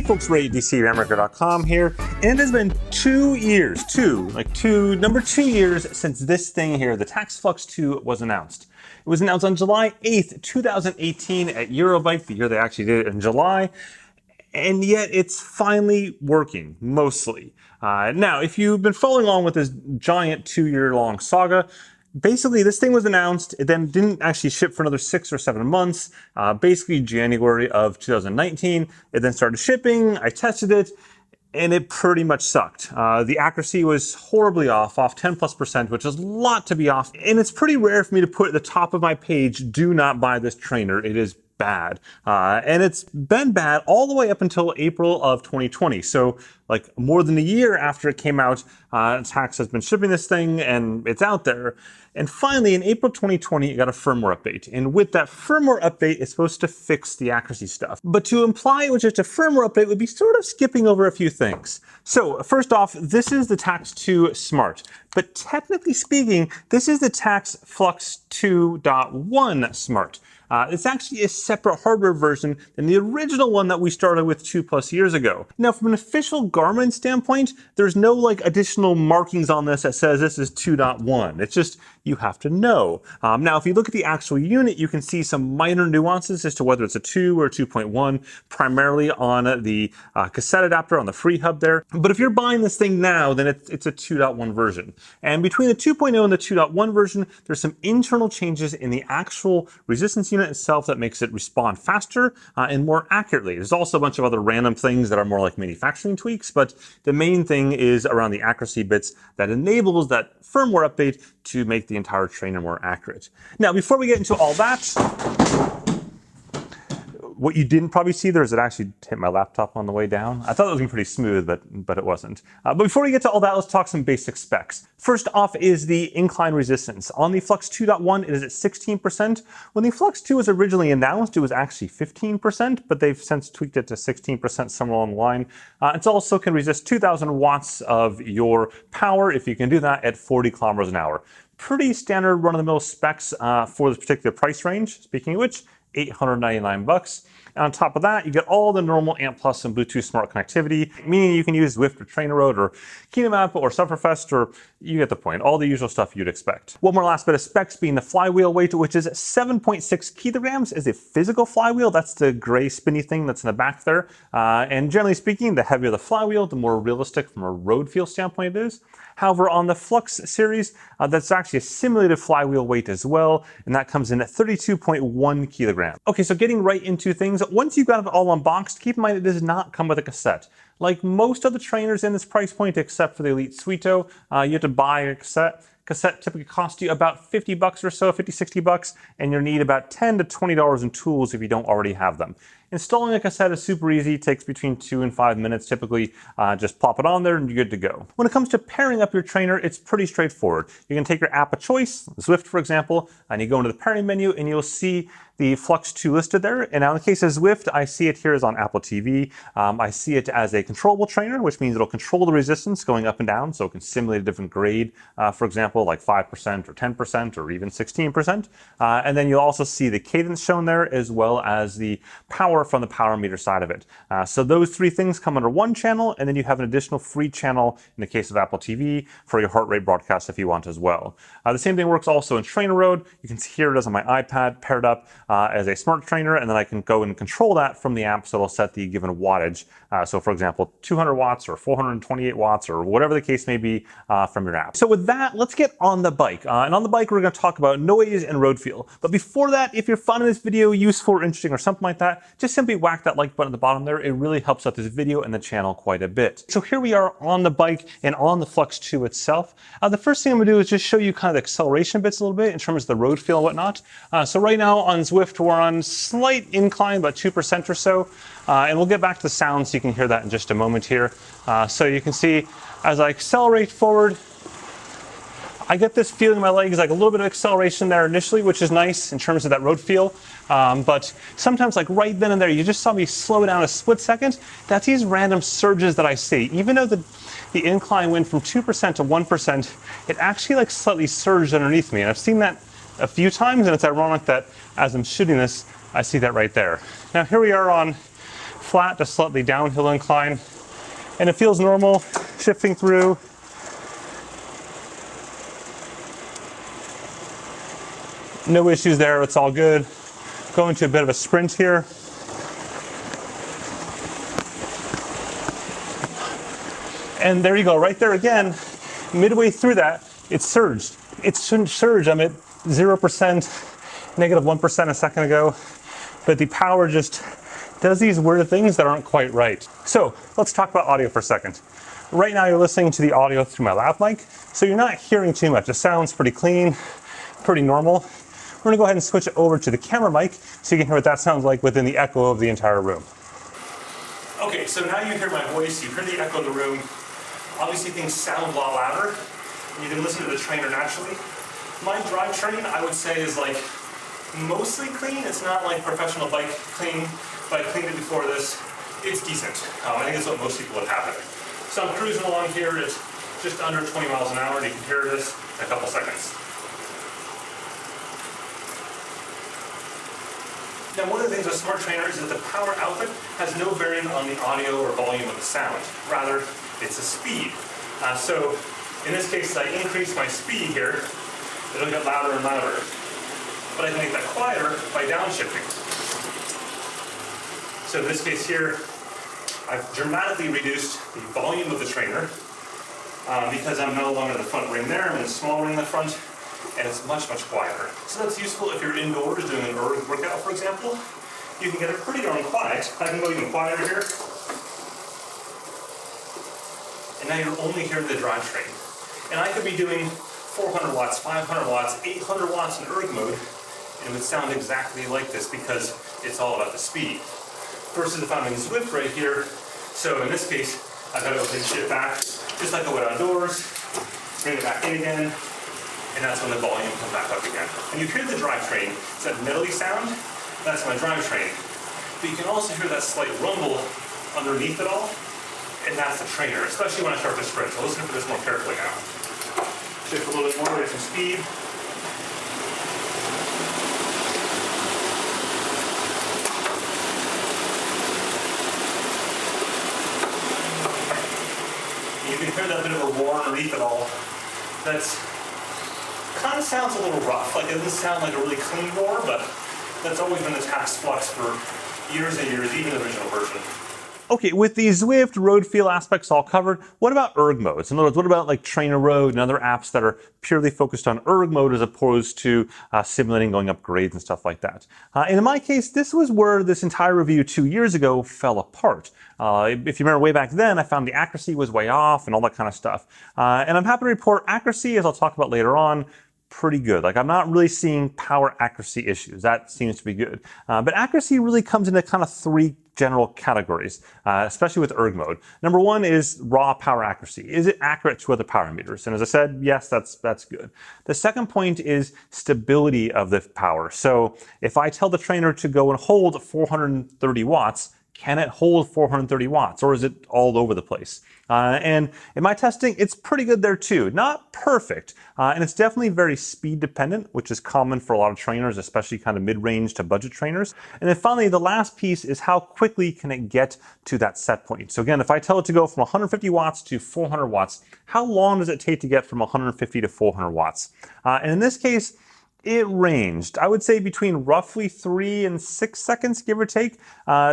folks, DCRainmaker.com here, and it has been 2 years, number 2 years since this thing here, the Tacx Flux 2, was announced. It was announced on July 8th, 2018 at Eurobike, the year they actually did it in July, and yet it's finally working, mostly. Now, if you've been following along with this giant 2-year-long saga, basically, this thing was announced, it then didn't actually ship for another 6 or 7 months. Basically, January of 2019, it then started shipping, I tested it, and it pretty much sucked. The accuracy was horribly off 10+%, which is a lot to be off. And it's pretty rare for me to put at the top of my page, do not buy this trainer. It is bad. And it's been bad all the way up until April of 2020. So like more than a year after it came out, Tacx has been shipping this thing and it's out there. And finally, in April 2020, it got a firmware update. And with that firmware update, it's supposed to fix the accuracy stuff. But to imply it was just a firmware update would be sort of skipping over a few things. So first off, this is the Tacx 2 Smart. But technically speaking, this is the Tacx Flux 2.1 Smart. It's actually a separate hardware version than the original one that we started with 2+ years ago. Now, from an official Garmin standpoint, there's no like additional markings on this that says this is 2.1. It's just, you have to know. Now, if you look at the actual unit, you can see some minor nuances as to whether it's a 2 or 2.1, primarily on the cassette adapter on the free hub there. But if you're buying this thing now, then it's a 2.1 version. And between the 2.0 and the 2.1 version, there's some internal changes in the actual resistance unit itself that makes it respond faster and more accurately. There's also a bunch of other random things that are more like manufacturing tweaks, but the main thing is around the accuracy bits that enables that firmware update to make the entire trainer more accurate. Now, before we get into all that, what you didn't probably see there is it actually hit my laptop on the way down. I thought it was going to be pretty smooth, but it wasn't. But before we get to all that, let's talk some basic specs. First off is the incline resistance. On the Flux 2.1, it is at 16%. When the Flux 2 was originally announced, it was actually 15%, but they've since tweaked it to 16% somewhere along the line. It also can resist 2,000 watts of your power if you can do that at 40 kilometers an hour. Pretty standard run-of-the-mill specs for this particular price range. Speaking of which, $899. And on top of that, you get all the normal ANT Plus and Bluetooth smart connectivity, meaning you can use Zwift or TrainerRoad or KinoMap or Sufferfest, or you get the point, all the usual stuff you'd expect. One more last bit of specs being the flywheel weight, which is 7.6 kilograms is a physical flywheel. That's the gray spinny thing that's in the back there. And generally speaking, the heavier the flywheel, the more realistic from a road feel standpoint it is. However, on the Flux series, that's actually a simulated flywheel weight as well, and that comes in at 32.1 kilograms. Okay, so getting right into things, once you've got it all unboxed, keep in mind it does not come with a cassette. Like most of the trainers in this price point, except for the Elite Suito, you have to buy a cassette. Cassette typically costs you about $50 or so, $50-$60, and you'll need about $10 to $20 in tools if you don't already have them. Installing a cassette is super easy, takes between 2 and 5 minutes typically. Just plop it on there and you're good to go. When it comes to pairing up your trainer, it's pretty straightforward. You can take your app of choice, Zwift for example, and you go into the pairing menu and you'll see the Flux 2 listed there. And now in the case of Zwift, I see it here as on Apple TV. I see it as a controllable trainer, which means it'll control the resistance going up and down, so it can simulate a different grade, for example, like 5% or 10% or even 16%. And then you'll also see the cadence shown there, as well as the power from the power meter side of it. So those 3 things come under one channel, and then you have an additional free channel in the case of Apple TV for your heart rate broadcast if you want as well. The same thing works also in TrainerRoad. You can see here it is on my iPad paired up as a smart trainer, and then I can go and control that from the app, so it'll set the given wattage. So for example, 200 watts or 428 watts or whatever the case may be from your app. So with that, let's get on the bike. And on the bike, we're going to talk about noise and road feel. But before that, if you're finding this video useful or interesting or something like that, just simply whack that like button at the bottom there. It really helps out this video and the channel quite a bit. So here we are on the bike and on the Flux 2 itself. The first thing I'm going to do is just show you kind of the acceleration bits a little bit in terms of the road feel and whatnot. So right now on Zwift, we're on slight incline, about 2% or so. And we'll get back to the sound so you can hear that in just a moment here. So you can see as I accelerate forward, I get this feeling in my legs, like a little bit of acceleration there initially, which is nice in terms of that road feel. But sometimes like right then and there, you just saw me slow down a split second. That's these random surges that I see. Even though the incline went from 2% to 1%, it actually like slightly surged underneath me. And I've seen that a few times, and it's ironic that as I'm shooting this, I see that right there. Now here we are on flat to slightly downhill incline, and it feels normal, shifting through. No issues there, it's all good. Going to a bit of a sprint here. And there you go, right there again, midway through that, it surged. It shouldn't surge, I'm at 0%, negative 1% a second ago, but the power just does these weird things that aren't quite right. So let's talk about audio for a second. Right now you're listening to the audio through my lav mic, so you're not hearing too much. It sounds pretty clean, pretty normal. We're gonna go ahead and switch it over to the camera mic so you can hear what that sounds like within the echo of the entire room. Okay, so now you hear my voice, you hear the echo of the room. Obviously things sound a lot louder. You can listen to the trainer naturally. My drivetrain, I would say, is like mostly clean. It's not like professional bike clean, but I cleaned it before this. It's decent. I think it's what most people would have it. So I'm cruising along here at just under 20 miles an hour, and you can hear this in a couple seconds. Now, one of the things with smart trainers is that the power output has no bearing on the audio or volume of the sound. Rather, it's a speed. So in this case, I increase my speed here, it'll get louder and louder. But I can make that quieter by downshifting. So in this case here, I've dramatically reduced the volume of the trainer because I'm no longer in the front ring there, I'm in a small ring in the front, and it's much, much quieter. So that's useful if you're indoors doing an ERG workout, for example. You can get it pretty darn quiet. I can go even quieter here. And now you're only hearing the drivetrain. And I could be doing 400 watts, 500 watts, 800 watts in ERG mode, and it would sound exactly like this because it's all about the speed. Versus if I'm in Zwift right here, so in this case, I've got to go take shit back, just like I would outdoors, bring it back in again, and that's when the volume comes back up again. And you hear the drivetrain, it's that metally sound, that's my drivetrain. But you can also hear that slight rumble underneath it all, and that's the trainer, especially when I start to sprint. So listen for this more carefully now. Shift a little bit more, get some speed. You can hear that bit of a roar underneath it all. That's kind of sounds a little rough. Like it doesn't sound like a really clean roar, but that's always been the Tacx Flux for years and years, even the original version. Okay, with the Zwift road feel aspects all covered, what about ERG modes? In other words, what about like TrainerRoad and other apps that are purely focused on ERG mode as opposed to simulating going up grades and stuff like that? And in my case, this was where this entire review 2 years ago fell apart. If you remember way back then, I found the accuracy was way off and all that kind of stuff. And I'm happy to report accuracy, as I'll talk about later on, pretty good. Like I'm not really seeing power accuracy issues. That seems to be good. But accuracy really comes into kind of three general categories, especially with ERG mode. Number one is raw power accuracy. Is it accurate to other power meters? And as I said, yes, that's good. The second point is stability of the power. So if I tell the trainer to go and hold 430 watts, can it hold 430 watts, or is it all over the place? And in my testing, it's pretty good there too. Not perfect, and it's definitely very speed dependent, which is common for a lot of trainers, especially kind of mid-range to budget trainers. And then finally, the last piece is how quickly can it get to that set point. So again, if I tell it to go from 150 watts to 400 watts, how long does it take to get from 150 to 400 watts? And in this case, it ranged, I would say, between roughly 3 and 6 seconds, give or take.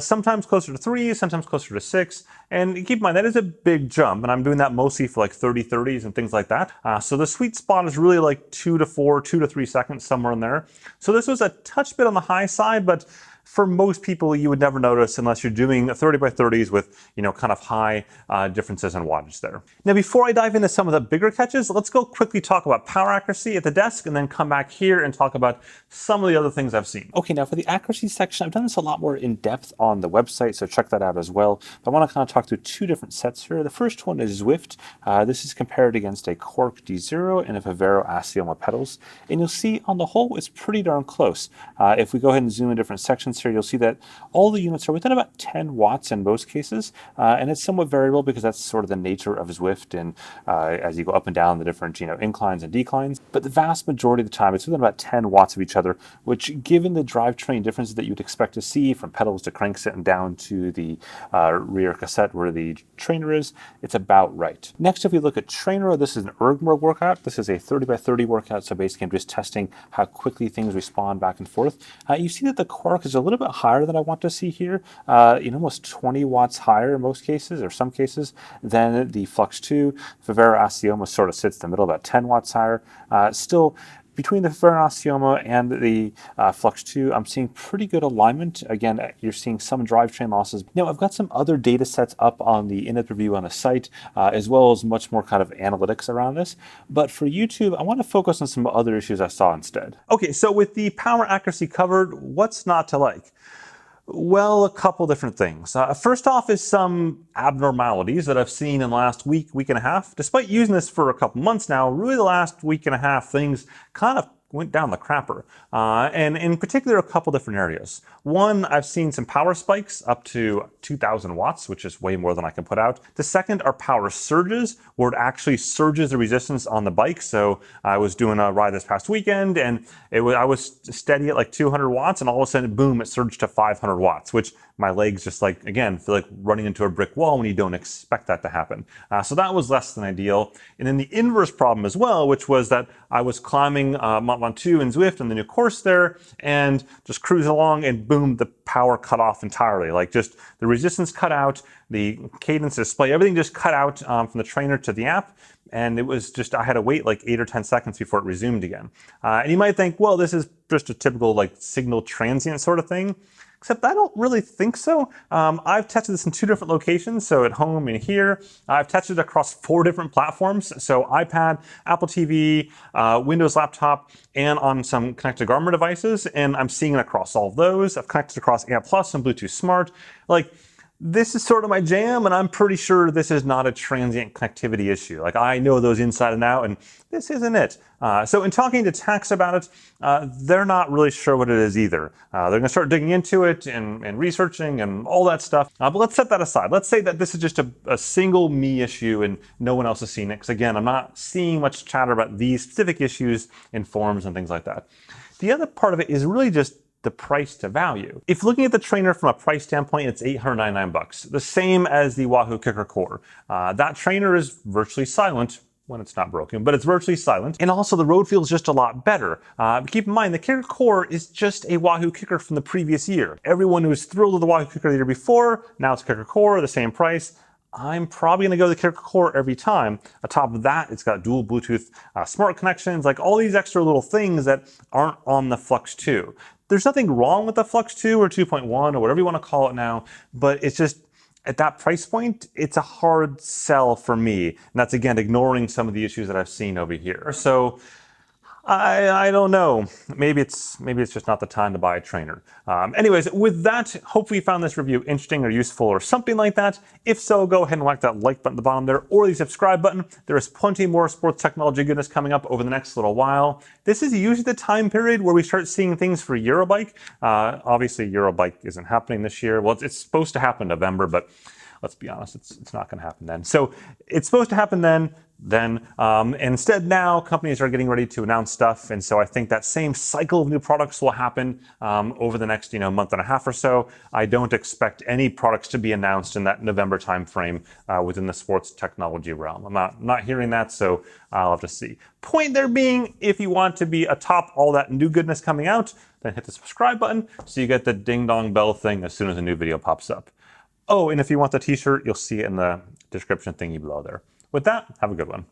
Sometimes closer to 3, sometimes closer to 6. And keep in mind, that is a big jump, and I'm doing that mostly for like 30-30s and things like that. So the sweet spot is really like 2 to 4, 2 to 3 seconds, somewhere in there. So this was a touch bit on the high side, but for most people, you would never notice unless you're doing 30 by 30s with, kind of high differences in wattage there. Now, before I dive into some of the bigger catches, let's go quickly talk about power accuracy at the desk and then come back here and talk about some of the other things I've seen. Okay, now for the accuracy section, I've done this a lot more in depth on the website, so check that out as well. But I want to kind of talk through two different sets here. The first one is Zwift. This is compared against a Cork D0 and a Vivero Asioma pedals. And you'll see on the whole, it's pretty darn close. If we go ahead and zoom in different sections units here, you'll see that all the units are within about 10 watts in most cases, and it's somewhat variable because that's sort of the nature of Zwift, and as you go up and down the different inclines and declines. But the vast majority of the time, it's within about 10 watts of each other, which, given the drivetrain differences that you'd expect to see from pedals to crankset and down to the rear cassette where the trainer is, it's about right. Next, if we look at TrainerRoad, this is an ERG Mode workout. This is a 30 by 30 workout, so basically I'm just testing how quickly things respond back and forth. You see that the quark is a little bit higher than I want to see here, almost 20 watts higher in most cases, or some cases, than the Flux 2. Vivera Asioma sort of sits in the middle, about 10 watts higher. Still, between the Vivera Asioma and the Flux 2, I'm seeing pretty good alignment. Again, you're seeing some drivetrain losses. Now, I've got some other data sets up on the in-depth review on the site, as well as much more kind of analytics around this. But for YouTube, I want to focus on some other issues I saw instead. Okay, so with the power accuracy covered, what's not to like? Well, a couple different things. First off is some abnormalities that I've seen in the last week and a half. Despite using this for a couple months now, really the last week and a half, things kind of went down the crapper. And in particular, a couple different areas. One, I've seen some power spikes up to 2,000 watts, which is way more than I can put out. The second are power surges, where it actually surges the resistance on the bike. So I was doing a ride this past weekend, and I was steady at like 200 watts, and all of a sudden, boom, it surged to 500 watts, which my legs just again, feel like running into a brick wall when you don't expect that to happen. So that was less than ideal. And then the inverse problem as well, which was that I was climbing Mont Ventoux and Zwift on the new course there, and just cruising along, and boom, the power cut off entirely. Like, just the resistance cut out, the cadence display, everything just cut out from the trainer to the app. And it was just, I had to wait like 8 or 10 seconds before it resumed again. And you might think, well, this is just a typical signal transient sort of thing. Except I don't really think so. I've tested this in 2 different locations, so at home and here. I've tested it across 4 different platforms, so iPad, Apple TV, Windows laptop, and on some connected Garmin devices, and I'm seeing it across all of those. I've connected across AMP Plus and Bluetooth Smart. This is sort of my jam, and I'm pretty sure this is not a transient connectivity issue. I know those inside and out, and this isn't it. So in talking to Tacx about it, they're not really sure what it is either. They're going to start digging into it and researching and all that stuff. But let's set that aside. Let's say that this is just a single me issue and no one else has seen it. Because again, I'm not seeing much chatter about these specific issues in forums and things like that. The other part of it is really just the price to value. If looking at the trainer from a price standpoint, it's $899, the same as the Wahoo Kicker Core. That trainer is virtually silent when it's not broken, but it's virtually silent. And also the road feels just a lot better. Keep in mind, the Kicker Core is just a Wahoo Kicker from the previous year. Everyone who was thrilled with the Wahoo Kicker the year before, now it's Kicker Core, the same price. I'm probably going to go the Kicker Core every time. On top of that, it's got dual Bluetooth smart connections, all these extra little things that aren't on the Flux 2. There's nothing wrong with the Flux 2 or 2.1 or whatever you want to call it now, but it's just, at that price point, it's a hard sell for me. And that's, again, ignoring some of the issues that I've seen over here. So I don't know. Maybe it's just not the time to buy a trainer. Anyways, with that, hopefully you found this review interesting or useful or something like that. If so, go ahead and whack that like button at the bottom there or the subscribe button. There is plenty more sports technology goodness coming up over the next little while. This is usually the time period where we start seeing things for Eurobike. Obviously, Eurobike isn't happening this year. Well, it's supposed to happen in November, but let's be honest, it's not going to happen then. So it's supposed to happen then. Instead now, companies are getting ready to announce stuff, and so I think that same cycle of new products will happen over the next month and a half or so. I don't expect any products to be announced in that November timeframe within the sports technology realm. I'm not hearing that, so I'll have to see. Point there being, if you want to be atop all that new goodness coming out, then hit the subscribe button so you get the ding dong bell thing as soon as a new video pops up. Oh, and if you want the t-shirt, you'll see it in the description thingy below there. With that, have a good one.